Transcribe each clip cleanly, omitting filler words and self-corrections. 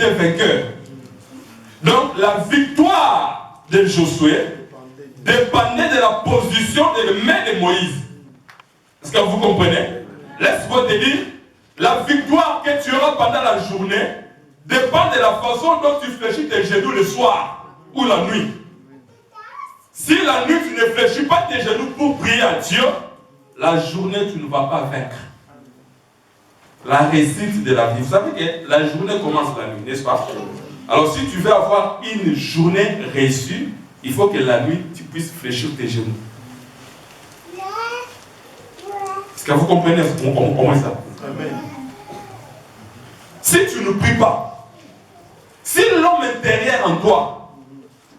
était vainqueur. Donc la victoire de Josué dépendait de la position des mains de Moïse. Est-ce que vous comprenez? Laisse-moi te dire, la victoire que tu auras pendant la journée dépend de la façon dont tu fléchis tes genoux le soir ou la nuit. Si la nuit tu ne fléchis pas tes genoux pour prier à Dieu, la journée tu ne vas pas vaincre. La réussite de la vie. Vous savez que la journée commence la nuit, n'est-ce pas? Alors si tu veux avoir une journée réussie, il faut que la nuit tu puisses fléchir tes genoux. Est-ce que vous comprenez comment ça? Amen. Si tu ne pries pas, si l'homme intérieur en toi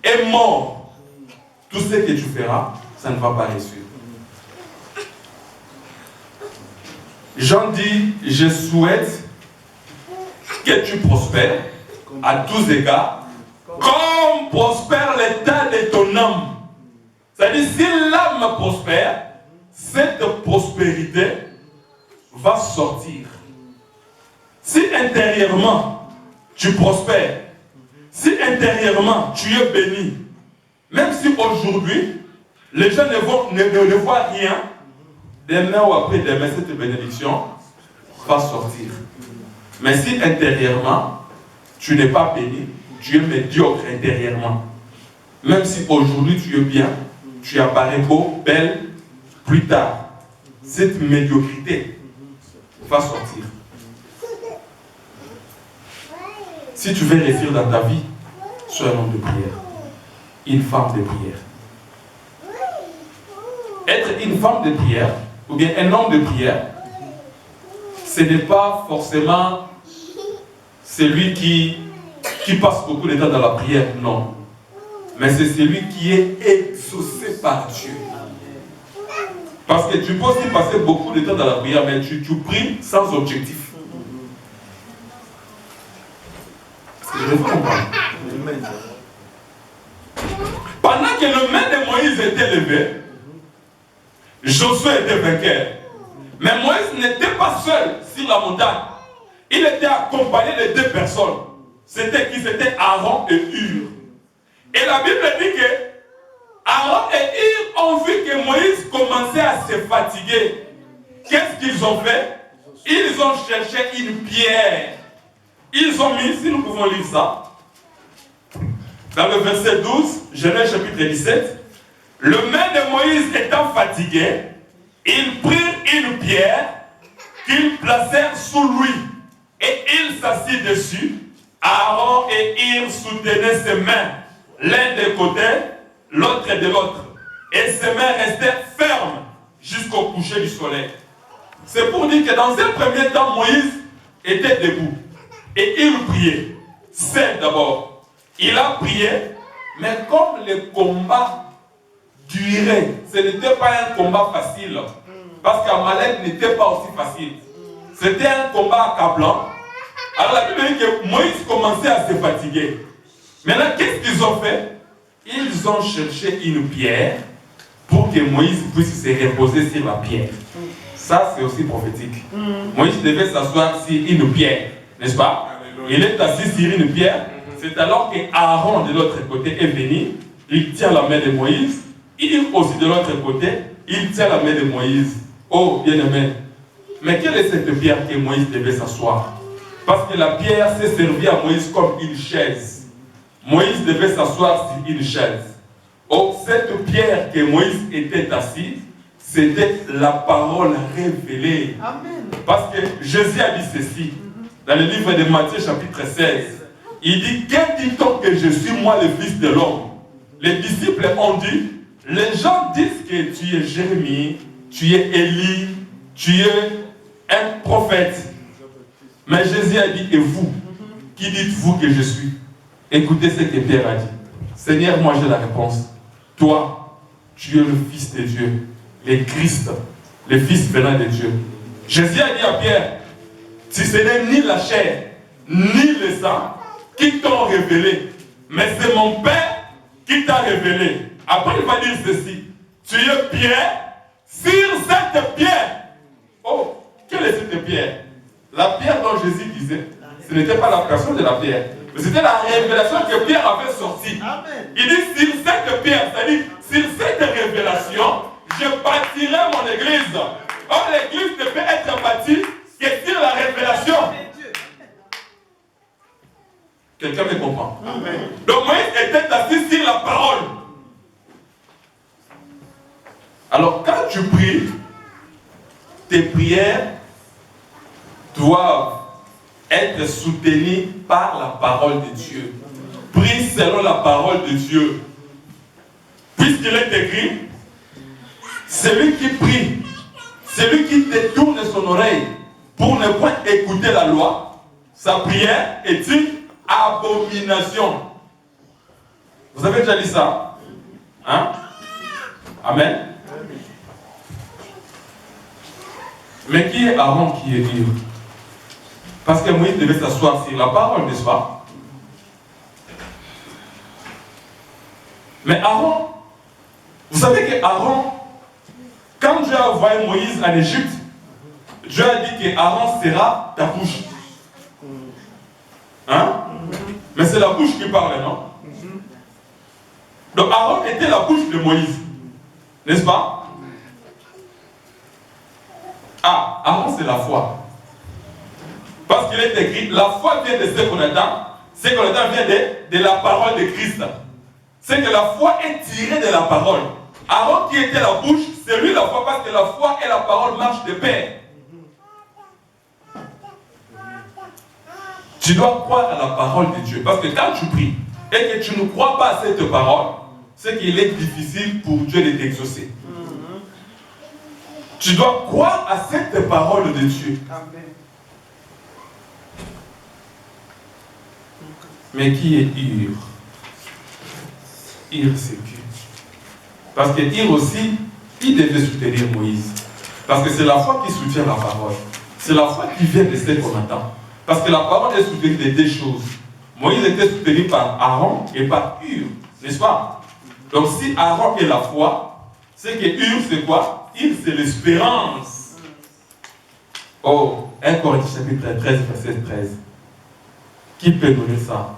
est mort, tout ce que tu feras, ça ne va pas réussir. Jean dit, je souhaite que tu prospères à tous égards, comme prospère l'état de ton âme. C'est-à-dire, si l'âme prospère, cette prospérité va sortir. Si intérieurement tu prospères, si intérieurement tu es béni, même si aujourd'hui les gens ne voient rien, demain ou après-demain, cette bénédiction va sortir. Mais si intérieurement tu n'es pas béni, tu es médiocre intérieurement, même si aujourd'hui tu es bien, tu apparais beau, belle, plus tard, cette médiocrité va sortir. Si tu veux réussir dans ta vie, sois un homme de prière, une femme de prière. Être une femme de prière, ou bien un homme de prière, ce n'est pas forcément celui qui passe beaucoup de temps dans la prière, non. Mais c'est celui qui est exaucé par Dieu. Parce que tu peux aussi passer beaucoup de temps dans la prière, mais tu pries sans objectif. Je vais vous comprendre. Pendant que le main de Moïse était levé, Josué était vainqueur. Mais Moïse n'était pas seul sur la montagne. Il était accompagné de deux personnes. C'était qui? C'était Aaron et Hur. Et la Bible dit que Aaron et Hur ont vu que Moïse commençait à se fatiguer. Qu'est-ce qu'ils ont fait? Ils ont cherché une pierre. Ils ont mis, si nous pouvons lire ça, dans le verset 12, Genèse chapitre 17, le main de Moïse étant fatigué, ils prirent une pierre qu'ils placèrent sous lui et il s'assit dessus. Aaron et Hur soutenaient ses mains, l'un des côtés, l'autre de l'autre. Et ses mains restèrent fermes jusqu'au coucher du soleil. C'est pour dire que dans un premier temps, Moïse était debout. Et il priait. Seul d'abord. Il a prié, mais comme le combat durait, ce n'était pas un combat facile. Parce qu'Amalek n'était pas aussi facile. C'était un combat accablant. Alors la Bible dit que Moïse commençait à se fatiguer. Maintenant, qu'est-ce qu'ils ont fait? Ils ont cherché une pierre pour que Moïse puisse se reposer sur la pierre. Ça, c'est aussi prophétique. Moïse devait s'asseoir sur une pierre, n'est-ce pas? Il est assis sur une pierre. C'est alors que Aaron de l'autre côté est venu. Il tient la main de Moïse. Il aussi de l'autre côté, il tient la main de Moïse. Oh, bien-aimé. Mais quelle est cette pierre que Moïse devait s'asseoir? Parce que la pierre s'est servie à Moïse comme une chaise. Moïse devait s'asseoir sur une chaise. Oh, cette pierre que Moïse était assis, c'était la parole révélée. Amen. Parce que Jésus a dit ceci, dans le livre de Matthieu chapitre 16. Il dit, que dit-on que je suis moi le fils de l'homme? Les disciples ont dit, les gens disent que tu es Jérémie, tu es Élie, tu es un prophète. Mais Jésus a dit, et vous, qui dites-vous que je suis? Écoutez ce que Pierre a dit. Seigneur, moi j'ai la réponse. Toi, tu es le Fils de Dieu, le Christ, le Fils venant de Dieu. Jésus a dit à Pierre, si ce n'est ni la chair, ni le sang qui t'ont révélé, mais c'est mon Père qui t'a révélé. Après, il va dire ceci, tu es pierre sur cette pierre. Oh, quelle est cette pierre? La pierre dont Jésus disait, ce n'était pas la personne de la pierre, mais c'était la révélation que Pierre avait sortie. Il dit, sur cette pierre, c'est-à-dire, sur cette révélation, je bâtirai mon église. Or, l'église ne peut être bâtie que sur la révélation. Quelqu'un me comprend? Amen. Donc Moïse était assis sur la parole. Alors, quand tu pries, tes prières doivent être soutenues par la parole de Dieu. Prie selon la parole de Dieu. Puisqu'il est écrit, celui qui prie, celui qui détourne son oreille pour ne point écouter la loi, sa prière est une abomination. Vous avez déjà dit ça? Hein? Amen. Mais qui est Aaron qui est Hur? Parce que Moïse devait s'asseoir sur la parole, n'est-ce pas? Mais Aaron, vous savez que Aaron, quand Dieu a envoyé Moïse en Égypte, Dieu a dit que Aaron sera ta bouche. Hein? Mais c'est la bouche qui parle, non? Donc Aaron était la bouche de Moïse, n'est-ce pas? Ah, Aaron c'est la foi. Parce qu'il est écrit, la foi vient de ce qu'on attend. Ce qu'on attend vient de la parole de Christ. C'est que la foi est tirée de la parole. Aaron qui était la bouche, c'est lui la foi, parce que la foi et la parole marchent de pair. Tu dois croire à la parole de Dieu. Parce que quand tu pries et que tu ne crois pas à cette parole, c'est qu'il est difficile pour Dieu de t'exaucer. Tu dois croire à cette parole de Dieu. Amen. Mais qui est Hur? Hur, c'est qui? Parce que Hur aussi, il devait soutenir Moïse. Parce que c'est la foi qui soutient la parole. C'est la foi qui vient de ce qu'on attend. Parce que la parole est soutenue de deux choses. Moïse était soutenu par Aaron et par Hur. N'est-ce pas? Donc si Aaron est la foi, c'est que Hur, c'est quoi? Hur, c'est l'espérance. Oh, 1 Corinthiens chapitre 13, verset 13. Qui peut donner ça?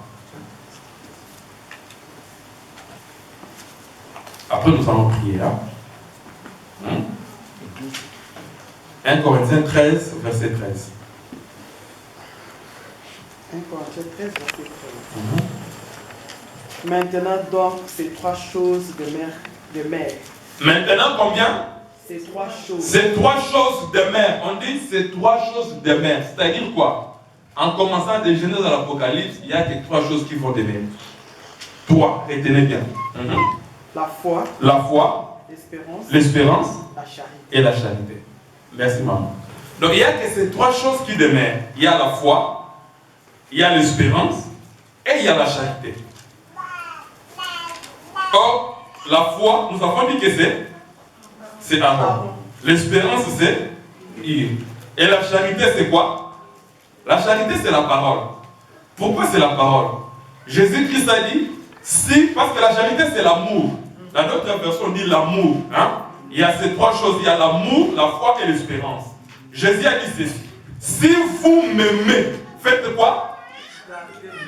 Après, nous allons prier. Hein? 1 Corinthiens 13, verset 13. 1 Corinthiens 13, verset 13. Maintenant donc, ces trois choses de mer. Maintenant combien? Ces trois choses. Ces trois choses de mer. On dit ces trois choses de mer. C'est-à-dire quoi? En commençant de Genèse à l'Apocalypse, il y a que trois choses qui vont de mer. Trois, retenez bien. La foi. La foi. L'espérance. La charité. Et la charité. Merci maman. Donc il n'y a que ces trois choses qui demeurent. Il y a la foi, il y a l'espérance et il y a la charité. Or, la foi, nous avons dit que c'est Aaron. L'espérance, c'est Hur. Et la charité, c'est quoi? La charité, c'est la parole. Pourquoi c'est la parole? Jésus-Christ a dit, si, parce que la charité, c'est l'amour. Dans notre version, on dit l'amour. Hein? Il y a ces trois choses. Il y a l'amour, la foi et l'espérance. Jésus a dit ceci. Si vous m'aimez, faites quoi?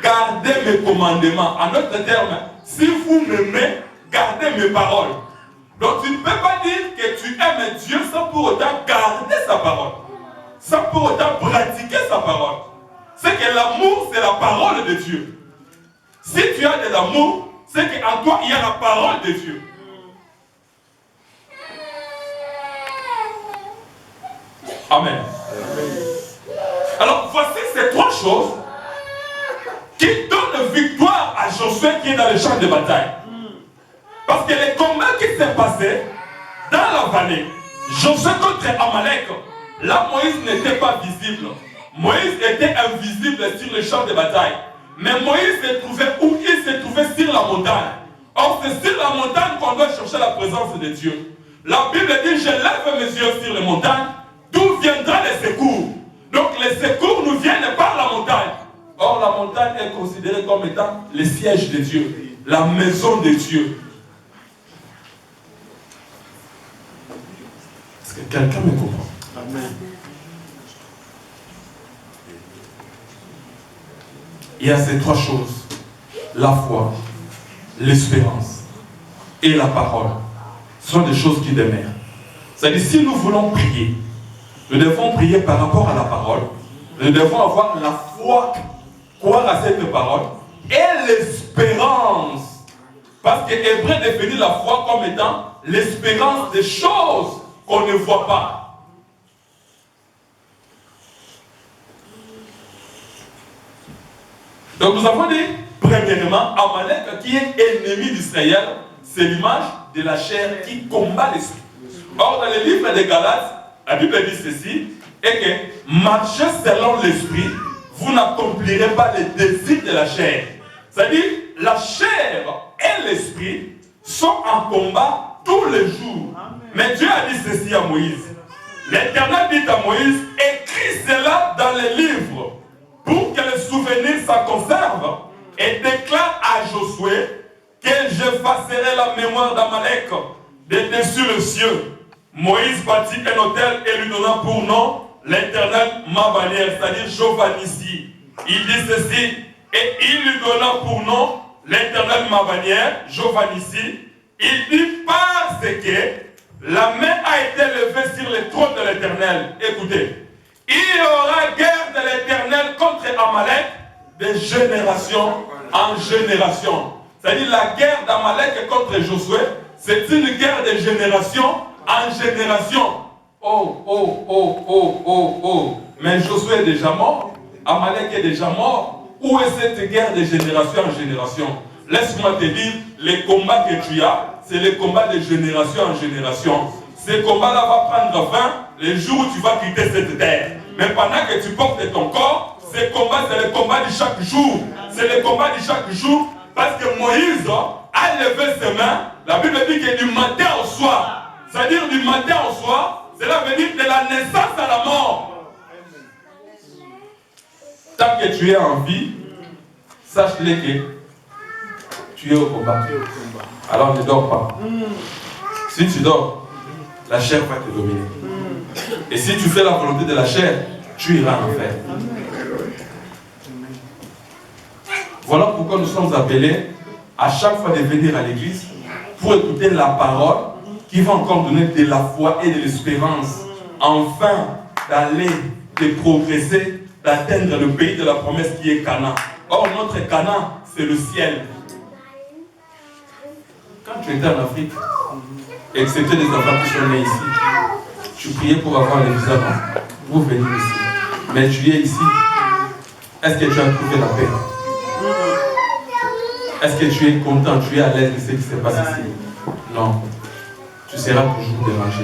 Gardez mes commandements. En d'autres termes, si vous m'aimez, gardez mes paroles. Donc tu ne peux pas dire que tu aimes Dieu sans pour autant garder sa parole. Sans pour autant pratiquer sa parole. C'est que l'amour, c'est la parole de Dieu. Si tu as de l'amour, c'est qu'en toi, il y a la parole de Dieu. Amen. Alors, voici ces trois choses qui donnent victoire à Josué qui est dans le champ de bataille. Parce que les combats qui s'est passé dans la vallée, Josué contre Amalek, là Moïse n'était pas visible. Moïse était invisible sur le champ de bataille. Mais Moïse se trouvait où? Il se trouvait sur la montagne. Or, c'est sur la montagne qu'on doit chercher la présence de Dieu. La Bible dit, je lève mes yeux sur les montagnes, d'où viendra les secours? Donc les secours nous viennent par la montagne. Or, la montagne est considérée comme étant le siège de Dieu, la maison de Dieu. Est-ce que quelqu'un me comprend? Amen. il y a ces trois choses. La foi, l'espérance et la parole. Ce sont des choses qui demeurent. C'est-à-dire, si nous voulons prier, nous devons prier par rapport à la parole. Nous devons avoir la foi, croire à cette parole et l'espérance. Parce que Hébreu définit la foi comme étant l'espérance des choses qu'on ne voit pas. Donc nous avons dit, premièrement, Amalek qui est ennemi d'Israël, c'est l'image de la chair qui combat l'esprit. Or, dans le livre des Galates, la Bible dit ceci, et que marchez selon l'esprit, vous n'accomplirez pas les désirs de la chair. C'est-à-dire, la chair et l'esprit sont en combat tous les jours. Mais Dieu a dit ceci à Moïse. L'Éternel dit à Moïse, écris cela dans les livres, pour que le souvenir s'en conserve, et déclare à Josué que j'effacerai la mémoire d'Amalek de dessus le ciel. Moïse bâtit un autel et lui donna pour nom l'Éternel ma bannière, c'est-à-dire Jovanissi. Il dit ceci, et il lui donna pour nom l'Éternel ma bannière, Jovanissi. Il dit parce que la main a été levée sur le trône de l'Éternel. Écoutez, il y aura guerre de l'Éternel contre Amalek de génération en génération. C'est-à-dire la guerre d'Amalek contre Josué, c'est une guerre de génération en génération. Mais Josué est déjà mort, Amalek est déjà mort. Où est cette guerre de génération en génération? Laisse-moi te dire, les combats que tu as, c'est les combats de génération en génération. Ces combats-là vont prendre fin les jours où tu vas quitter cette terre. Mais pendant que tu portes ton corps, ces combats, c'est les combats de chaque jour. C'est les combats de chaque jour. Parce que Moïse a levé ses mains. La Bible dit que du matin au soir, c'est-à-dire du matin au soir, cela veut dire de la naissance à la mort. Tant que tu es en vie, sache-le que tu es au combat. Alors ne dors pas. Si tu dors, la chair va te dominer. Et si tu fais la volonté de la chair, tu iras en enfer. Voilà pourquoi nous sommes appelés à chaque fois de venir à l'église pour écouter la parole qui va encore donner de la foi et de l'espérance, enfin d'aller, de progresser, d'atteindre le pays de la promesse qui est Canaan. Or, notre Canaan, c'est le ciel. Quand tu étais en Afrique, excepté les enfants qui sont nés ici, tu priais pour avoir les visas pour venir ici. Mais tu es ici. Est-ce que tu as trouvé la paix? Est-ce que tu es content, tu es à l'aise de ce qui se passe ici? Non. Tu seras toujours dérangé.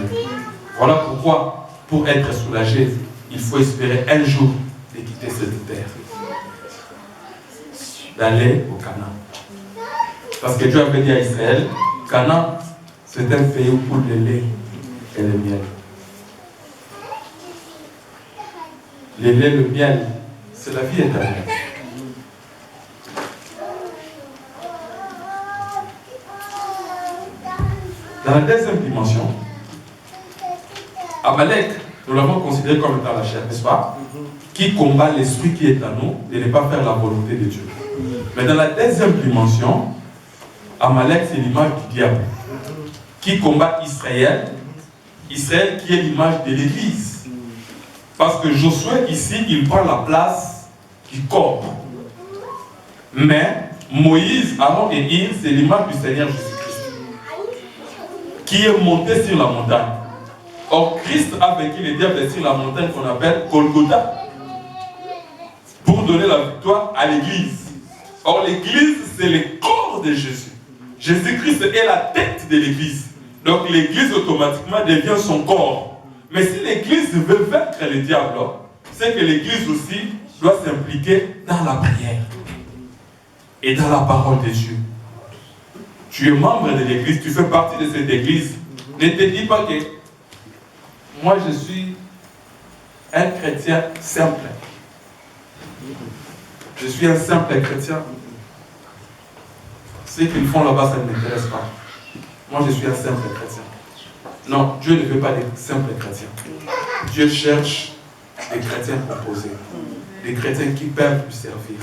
Voilà pourquoi, pour être soulagé, il faut espérer un jour de quitter cette terre. D'aller au Canaan. Parce que Dieu avait dit à Israël, Canaan, c'est un pays où coule le lait et le miel. Le lait, le miel, c'est la vie éternelle. Dans la deuxième dimension, Amalek, nous l'avons considéré comme étant la chair, n'est-ce pas? Qui combat l'esprit qui est en nous de ne pas faire la volonté de Dieu. Mais dans la deuxième dimension, Amalek, c'est l'image du diable qui combat Israël. Israël qui est l'image de l'Église. Parce que Josué, ici, il prend la place du corps. Mais Moïse, Aaron et Ir, c'est l'image du Seigneur Jésus-Christ qui est monté sur la montagne. Or, Christ a vaincu le diable sur la montagne qu'on appelle Golgotha pour donner la victoire à l'Église. Or, l'Église, c'est le corps de Jésus. Jésus-Christ est la tête de l'Église. Donc, l'Église, automatiquement, devient son corps. Mais si l'Église veut vaincre le diable, c'est que l'Église aussi doit s'impliquer dans la prière et dans la parole de Dieu. Tu es membre de l'Église, tu fais partie de cette Église. Ne te dis pas que moi, je suis un chrétien simple. Je suis un simple chrétien. Ce qu'ils font là-bas, ça ne m'intéresse pas. Moi, je suis un simple chrétien. Non, Dieu ne veut pas des simples chrétiens. Dieu cherche des chrétiens proposés. Des chrétiens qui peuvent lui servir.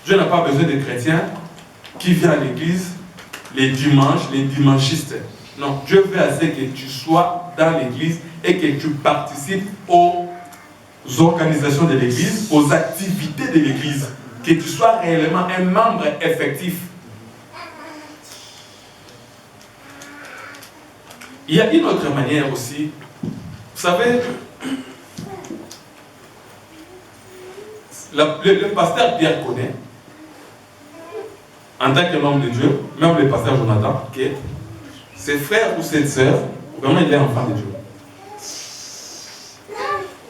Dieu n'a pas besoin de chrétiens qui viennent à l'église les dimanches, les dimanchistes. Non, Dieu veut assez que tu sois dans l'église et que tu participes aux organisations de l'église, aux activités de l'église, que tu sois réellement un membre effectif. Il y a une autre manière aussi. Vous savez, le pasteur Pierre connaît, en tant qu'homme de Dieu, même le pasteur Jonathan, que ses frères ou ses sœurs, vraiment il est enfant de Dieu.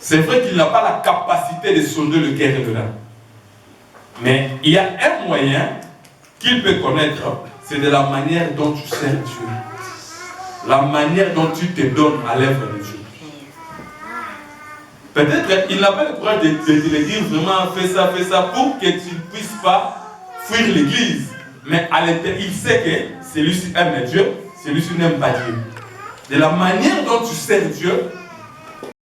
C'est vrai qu'il n'a pas la capacité de sonder le cœur de l'âme. Mais il y a un moyen qu'il peut connaître, c'est de la manière dont tu sers Dieu. La manière dont tu te donnes à l'œuvre de Dieu. Peut-être qu'il n'a pas le courage de te le dire vraiment, fais ça, pour que tu ne puisses pas fuir l'église. Mais à l'intérieur, il sait que celui-ci aime Dieu, celui-ci n'aime pas Dieu. De la manière dont tu sers Dieu,